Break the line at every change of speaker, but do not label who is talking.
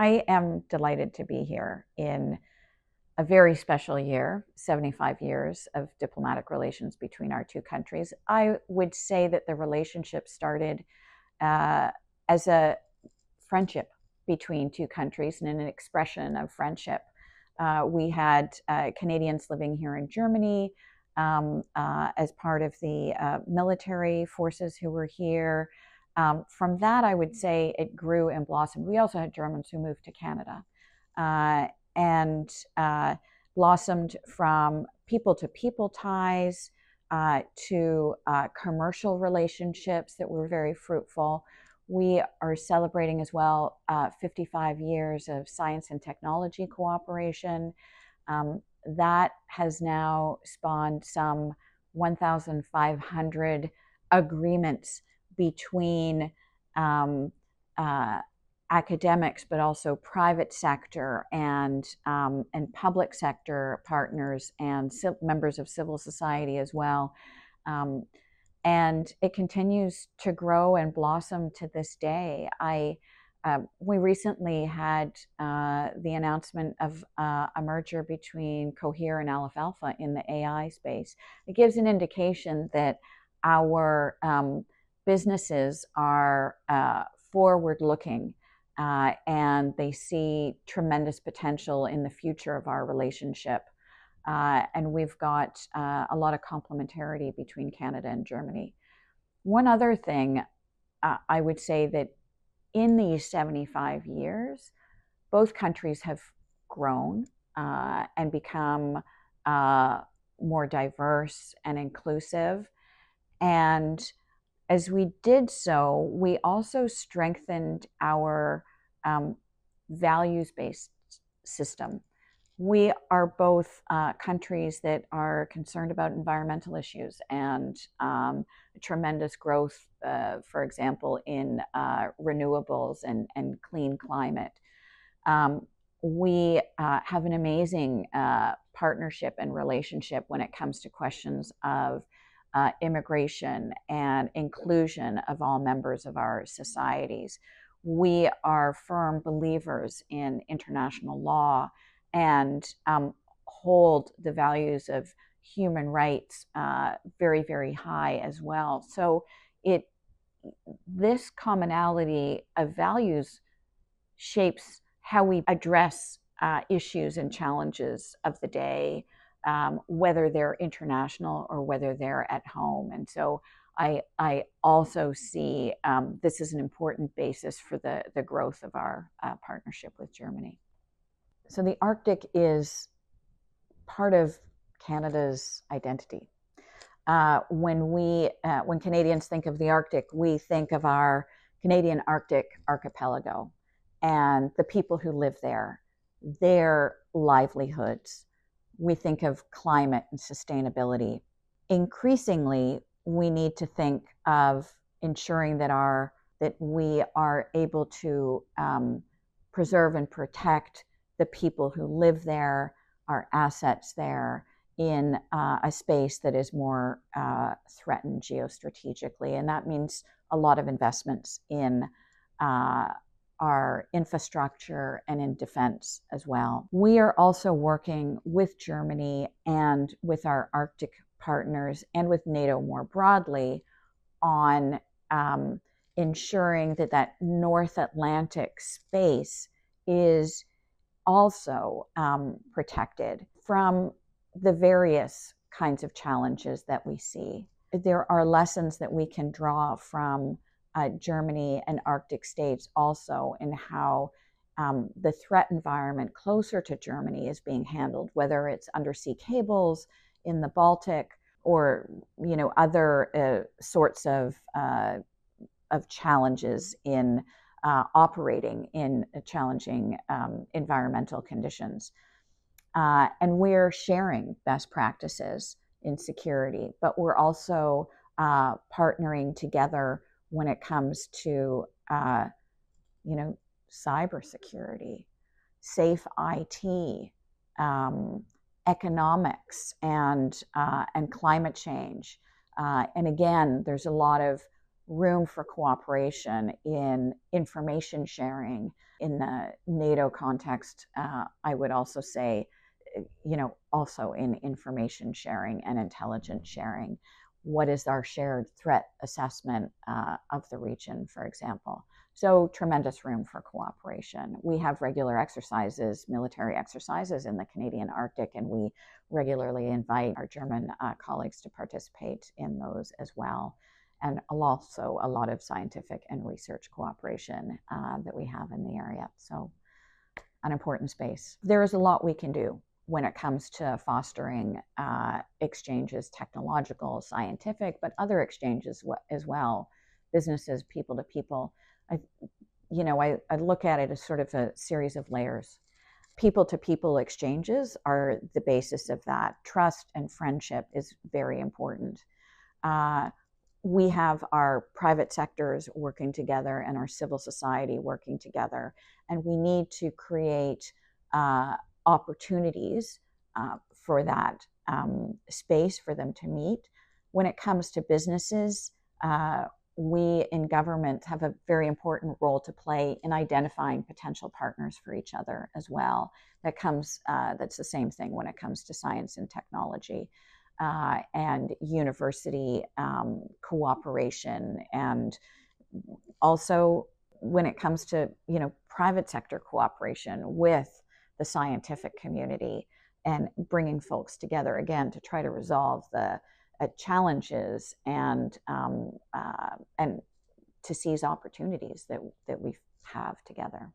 I am delighted to be here in a very special year, 75 years of diplomatic relations between our two countries. I would say that the relationship started uh, as a friendship between two countries and an expression of friendship. We had Canadians living here in Germany as part of the military forces who were here. From that, I would say it grew and blossomed. We also had Germans who moved to Canada uh, and blossomed from people to people ties to commercial relationships that were very fruitful. We are celebrating as well 55 years of science and technology cooperation. That has now spawned some 1,500 agreements between um, uh, academics, but also private sector and public sector partners and members of civil society as well. Um, and it continues to grow and blossom to this day. We recently had the announcement of a merger between Cohere and Aleph Alpha in the AI space. It gives an indication that our businesses are forward-looking and they see tremendous potential in the future of our relationship. And we've got a lot of complementarity between Canada and Germany. One other thing I would say that in these 75 years, both countries have grown and become more diverse and inclusive. And as we did so, we also strengthened our values-based system. We are both countries that are concerned about environmental issues and tremendous growth, for example, in renewables and clean climate. We have an amazing partnership and relationship when it comes to questions of immigration and inclusion of all members of our societies. We are firm believers in international law and hold the values of human rights very, very high as well. So this commonality of values shapes how we address issues and challenges of the day, whether they're international or whether they're at home. And so I also see this as an important basis for the growth of our partnership with Germany. So the Arctic is part of Canada's identity. When Canadians think of the Arctic, we think of our Canadian Arctic archipelago and the people who live there, their livelihoods. We think of climate and sustainability. Increasingly, we need to think of ensuring that we are able to preserve and protect the people who live there, our assets there, in a space that is more threatened geostrategically. And that means a lot of investments in our infrastructure and in defense as well. We are also working with Germany and with our Arctic partners and with NATO more broadly on ensuring that North Atlantic space is also protected from the various kinds of challenges that we see. There are lessons that we can draw from Germany and Arctic states also in how the threat environment closer to Germany is being handled, whether it's undersea cables in the Baltic or other sorts of challenges in operating in challenging environmental conditions. And we're sharing best practices in security, but we're also partnering together when it comes to cybersecurity, safe IT, economics, and climate change. And again, there's a lot of room for cooperation in information sharing. In the NATO context, I would also say, also in information sharing and intelligence sharing. What is our shared threat assessment of the region, for example? So tremendous room for cooperation. We have regular exercises, military exercises in the Canadian Arctic, and we regularly invite our German colleagues to participate in those as well. And also a lot of scientific and research cooperation that we have in the area. So an important space. There is a lot we can do when it comes to fostering exchanges, technological, scientific, but other exchanges as well, businesses, people to people. I look at it as sort of a series of layers. People to people exchanges are the basis of that. Trust and friendship is very important. We have our private sectors working together and our civil society working together, and we need to create opportunities for that space for them to meet. When it comes to businesses, we in government have a very important role to play in identifying potential partners for each other as well. That's the same thing when it comes to science and technology. And university cooperation, and also when it comes to private sector cooperation with the scientific community, and bringing folks together again to try to resolve the challenges and to seize opportunities that we have together.